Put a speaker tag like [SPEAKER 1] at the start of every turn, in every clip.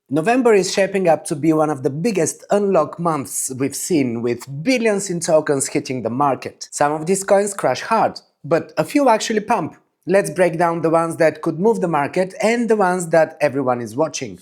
[SPEAKER 1] November is shaping up to be one of the biggest unlock months we've seen, with billions in tokens hitting the market. Some of these coins crash hard, but a few actually pump. Let's break down the ones that could move the market and the ones that everyone is watching.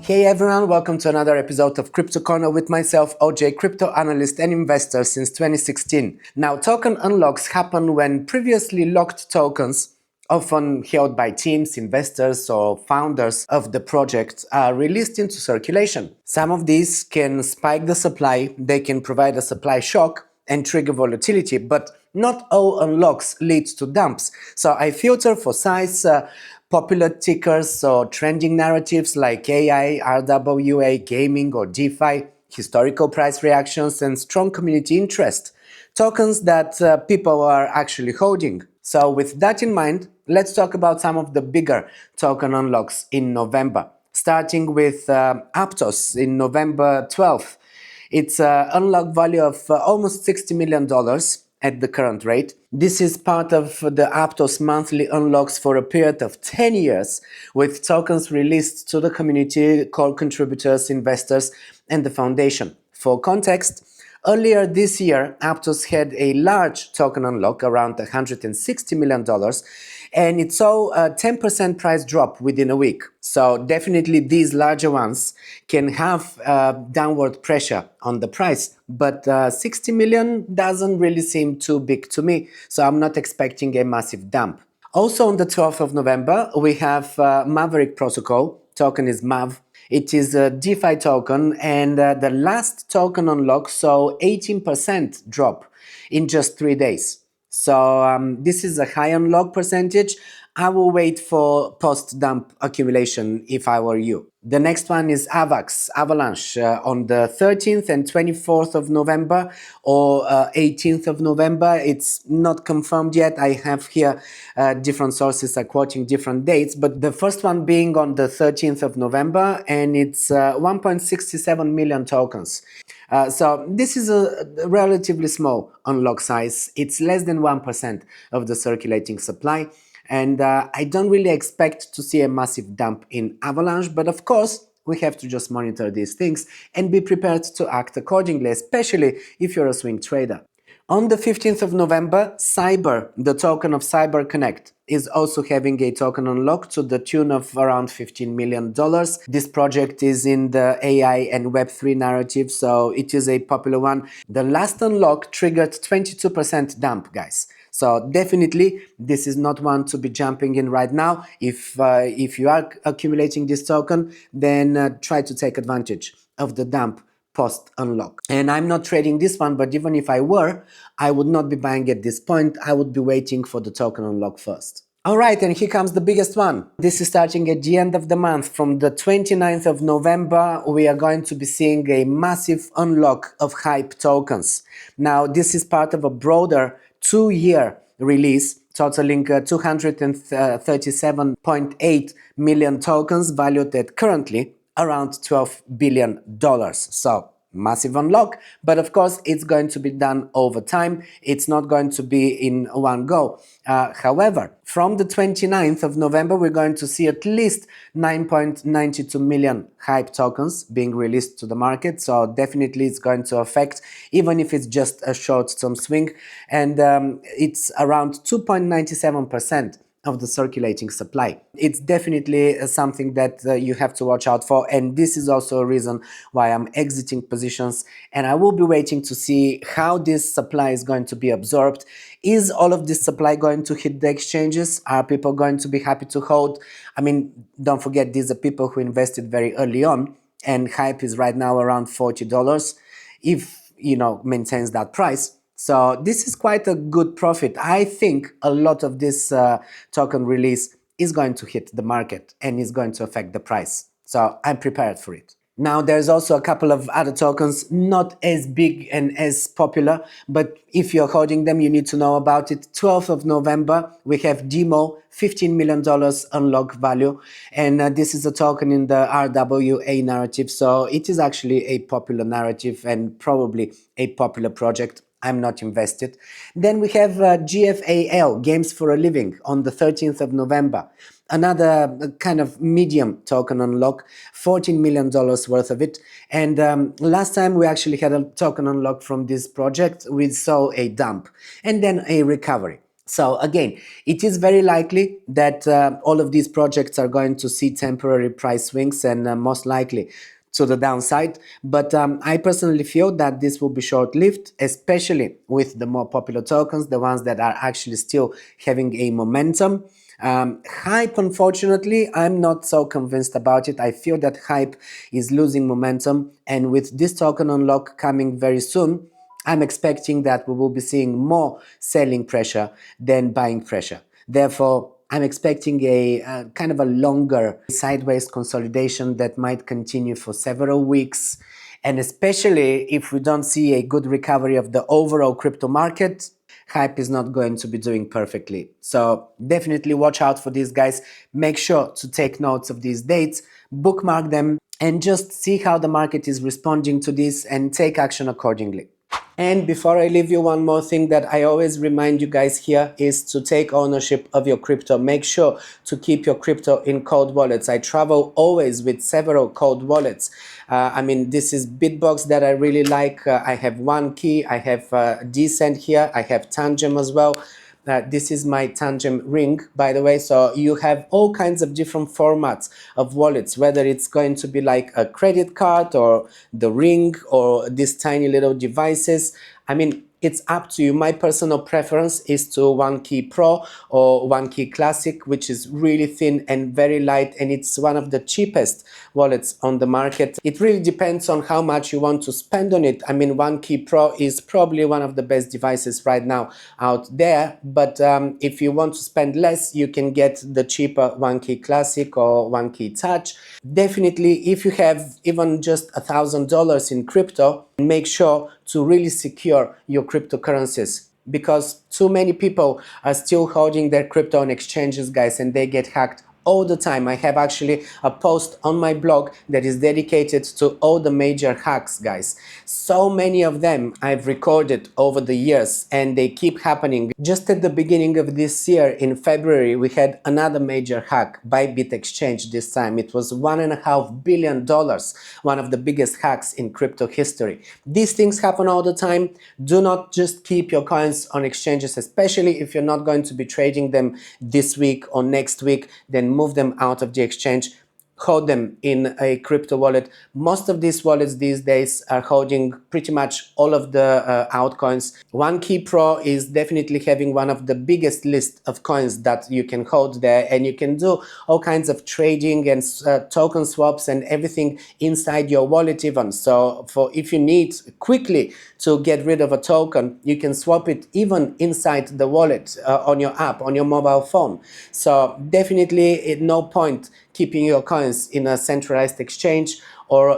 [SPEAKER 1] Hey everyone, welcome to another episode of Crypto Corner with myself, OJ, crypto analyst and investor since 2016. Now, token unlocks happen when previously locked tokens, often held by teams, investors or founders of the project, are released into circulation. Some of these can spike the supply, they can provide a supply shock and trigger volatility, but not all unlocks lead to dumps. So I filter for size, popular tickers or trending narratives like AI, RWA, gaming or DeFi, historical price reactions and strong community interest, tokens that people are actually holding. So with that in mind, let's talk about some of the bigger token unlocks in November, starting with Aptos in November 12th. It's an unlock value of almost $60 million at the current rate. This is part of the Aptos monthly unlocks for a period of 10 years, with tokens released to the community, core contributors, investors, and the foundation. For context, earlier this year, Aptos had a large token unlock around $160 million, and it saw a 10% price drop within a week. So definitely these larger ones can have downward pressure on the price, but 60 million doesn't really seem too big to me, so I'm not expecting a massive dump. Also on the 12th of November, we have Maverick Protocol, token is MAV. It is a DeFi token, and the last token unlock saw 18% drop in just 3 days. So this is a high unlock percentage. I will wait for post-dump accumulation if I were you. The next one is Avalanche on the 13th and 24th of November or 18th of November. It's not confirmed yet. I have here different sources are quoting different dates, but the first one being on the 13th of November, and it's 1.67 million tokens. So this is a relatively small unlock size. It's less than 1% of the circulating supply. And I don't really expect to see a massive dump in Avalanche, but of course, we have to just monitor these things and be prepared to act accordingly, especially if you're a swing trader. On the 15th of November, Cyber, the token of Cyber Connect, is also having a token unlock to the tune of around $15 million. This project is in the AI and Web3 narrative, so it is a popular one. The last unlock triggered 22% dump, guys. So definitely, this is not one to be jumping in right now. If you are accumulating this token, then try to take advantage of the dump post-unlock. And I'm not trading this one, but even if I were, I would not be buying at this point. I would be waiting for the token unlock first. Alright, and here comes the biggest one. This is starting at the end of the month. From the 29th of November, we are going to be seeing a massive unlock of hype tokens. Now, this is part of a broader 2-year release totaling 237.8 million tokens valued at currently around $12 billion. So massive unlock, but of course it's going to be done over time. It's not going to be in one go. However, from the 29th of November, we're going to see at least 9.92 million hype tokens being released to the market. So definitely it's going to affect, even if it's just a short-term swing. And it's around 2.97% of the circulating supply. It's definitely something that you have to watch out for, and this is also a reason why I'm exiting positions, and I will be waiting to see how this supply is going to be absorbed. Is all of this supply going to hit the exchanges? Are people going to be happy to hold? I mean, don't forget, these are people who invested very early on, and hype is right now around $40 if, maintains that price. So this is quite a good profit. I think a lot of this token release is going to hit the market and is going to affect the price. So I'm prepared for it. Now, there's also a couple of other tokens, not as big and as popular, but if you're holding them, you need to know about it. 12th of November, we have Demo, $15 million unlock value, and this is a token in the RWA narrative, so it is actually a popular narrative and probably a popular project. I'm not invested. Then we have GFAL, Games for a Living, on the 13th of November. Another kind of medium token unlock, $14 million worth of it. And last time we actually had a token unlock from this project, we saw a dump and then a recovery. So again, it is very likely that all of these projects are going to see temporary price swings and most likely to the downside, but I personally feel that this will be short-lived, especially with the more popular tokens, the ones that are actually still having a momentum. Hype, unfortunately, I'm not so convinced about it. I feel that hype is losing momentum, and with this token unlock coming very soon, I'm expecting that we will be seeing more selling pressure than buying pressure. Therefore, I'm expecting a kind of a longer sideways consolidation that might continue for several weeks. And especially if we don't see a good recovery of the overall crypto market, hype is not going to be doing perfectly. So definitely watch out for these guys. Make sure to take notes of these dates, bookmark them, and just see how the market is responding to this and take action accordingly. And before I leave you, one more thing that I always remind you guys here is to take ownership of your crypto. Make sure to keep your crypto in cold wallets. I travel always with several cold wallets. I mean, this is Bitbox that I really like. I have OneKey, I have Decent here, I have Tangem as well. This is my Tangem ring, by the way. So you have all kinds of different formats of wallets, whether it's going to be like a credit card or the ring or these tiny little devices. I mean, it's up to you. My personal preference is to OneKey Pro or OneKey Classic, which is really thin and very light, and it's one of the cheapest wallets on the market. It really depends on how much you want to spend on it. I mean, OneKey Pro is probably one of the best devices right now out there, but if you want to spend less, you can get the cheaper OneKey Classic or OneKey Touch. Definitely, if you have even just $1,000 in crypto, make sure to really secure your cryptocurrencies, because too many people are still holding their crypto on exchanges, guys, and they get hacked all the time. I have actually a post on my blog that is dedicated to all the major hacks, guys. So many of them I've recorded over the years, and they keep happening. Just at the beginning of this year, in February, we had another major hack by BitExchange. This time it was $1.5 billion, one of the biggest hacks in crypto history. These things happen all the time. Do not just keep your coins on exchanges, especially if you're not going to be trading them this week or next week. Then move them out of the exchange, hold them in a crypto wallet. Most of these wallets these days are holding pretty much all of the altcoins. OneKey Pro is definitely having one of the biggest list of coins that you can hold there, and you can do all kinds of trading and token swaps and everything inside your wallet even. So for if you need quickly to get rid of a token, you can swap it even inside the wallet on your app, on your mobile phone. So definitely at no point keeping your coins in a centralized exchange or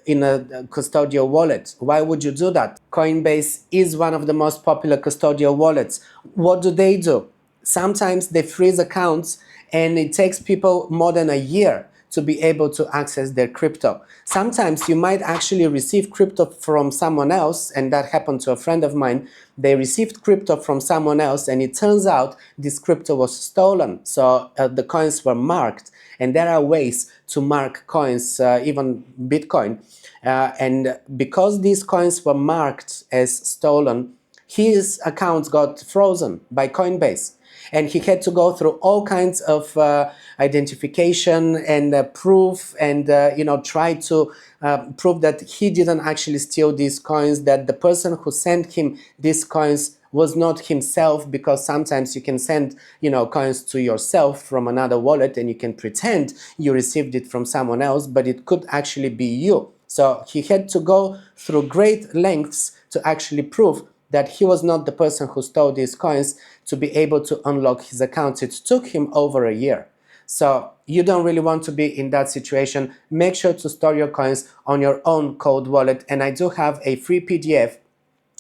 [SPEAKER 1] in a custodial wallet. Why would you do that? Coinbase is one of the most popular custodial wallets. What do? Sometimes they freeze accounts, and it takes people more than a year to be able to access their crypto. Sometimes you might actually receive crypto from someone else, and that happened to a friend of mine. They received crypto from someone else, and it turns out this crypto was stolen. So the coins were marked, and there are ways to mark coins, even Bitcoin. And because these coins were marked as stolen, his account got frozen by Coinbase. And he had to go through all kinds of identification and proof, and try to prove that he didn't actually steal these coins, that the person who sent him these coins was not himself, because sometimes you can send coins to yourself from another wallet and you can pretend you received it from someone else, but it could actually be you. So he had to go through great lengths to actually prove that he was not the person who stole these coins to be able to unlock his account. It took him over a year. So you don't really want to be in that situation. Make sure to store your coins on your own cold wallet. And I do have a free PDF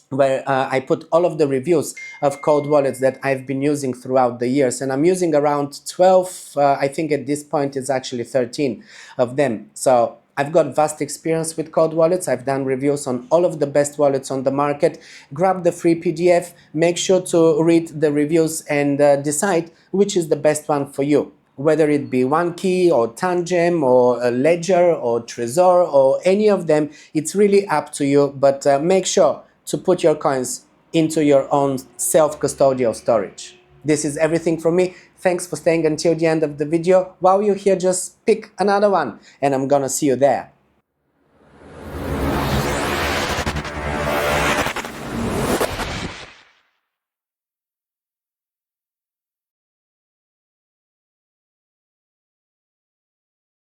[SPEAKER 1] where I put all of the reviews of cold wallets that I've been using throughout the years. And I'm using around 12, I think at this point it's actually 13 of them. So I've got vast experience with cold wallets. I've done reviews on all of the best wallets on the market. Grab the free PDF, make sure to read the reviews and decide which is the best one for you. Whether it be OneKey or Tangem or a Ledger or Trezor or any of them, it's really up to you, but make sure to put your coins into your own self-custodial storage. This is everything from me. Thanks for staying until the end of the video. While you're here, just pick another one and I'm gonna see you there.